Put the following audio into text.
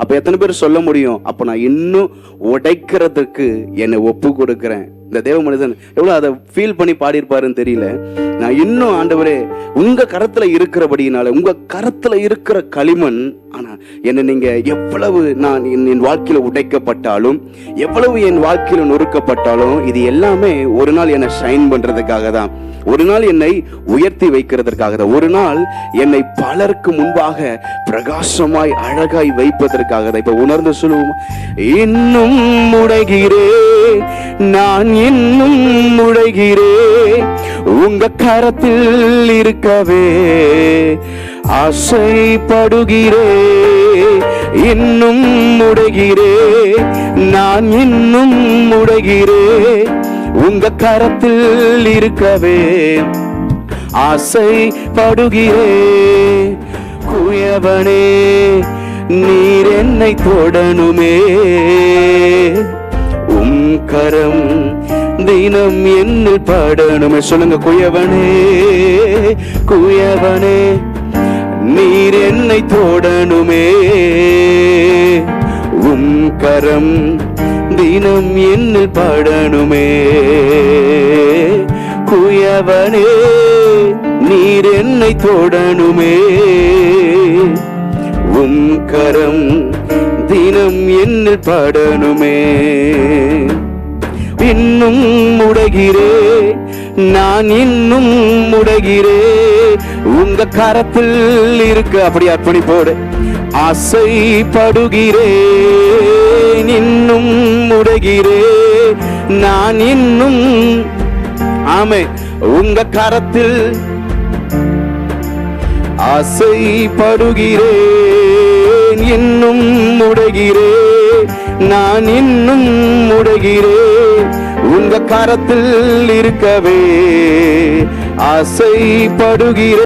அப்ப எத்தனை பேர் சொல்ல முடியும், அப்ப நான் இன்னும் உடைக்கிறதுக்கு என்னை ஒப்பு கொடுக்கிறேன். இந்த தேவ மனிதன் எவ்வளவு அதை ஃபீல் பண்ணி பாடியிருப்பாருன்னு தெரியல. நான் இன்னும் ஆண்டவரே உங்க கரத்துல இருக்கிறபடினால, உங்க கரத்துல இருக்கிற களிமண், ஆனா என்ன நீங்க எவ்வளவு நான் என் வாழ்க்கையில உடைக்கப்பட்டாலும், எவ்வளவு என் வாழ்க்கையில நொறுக்கப்பட்டாலும், இது எல்லாமே ஒரு நாள் என்னை ஷைன் பண்றதுக்காக தான், ஒரு நாள் என்னை உயர்த்தி வைக்கிறதற்காக தான், ஒரு நாள் என்னை பலருக்கு முன்பாக பிரகாசமாய் அழகாய் வைப்பதற்காக தான். இப்ப உணர்ந்து சொல்லுவோம், இன்னும் முடைகிறே, நான் இன்னும் முடைகிறே, உங்க கரத்தில் இருக்கவே ஆசைப்படுகிறே, இன்னும் முடைகிறே, நான் இன்னும் முடைகிறே, உங்க கரத்தில் இருக்கவே ஆசைப்படுகிறே. குயவனே நீர் என்னை தொடணுமே, உம் கரம் தினம் என்னில் படணுமே. சொல்லுங்க, குயவனே குயவனே நீர் என்னை தொடணுமே, உம் கரம் தினம் என்னில் படணுமே. குயவனே நீர் என்னை தொடணுமே, உம் கரம் தினம் என்னில் படணுமே. இன்னும் முடைகிறே, நான் இன்னும் முடைகிறே, உங்க கரத்தில் இருக்க, அப்படி அர்ப்பணிப்போடு ஆசைப்படுகிறேன். இன்னும் முடைகிறே, நான் இன்னும், ஆமே, உங்க கரத்தில் ஆசைப்படுகிறேன். இன்னும் முடைகிறே, நான் இன்னும் முடைகிறே, உங்க கரத்தில் இருக்கவே ஆசைப்படுகிறேன்.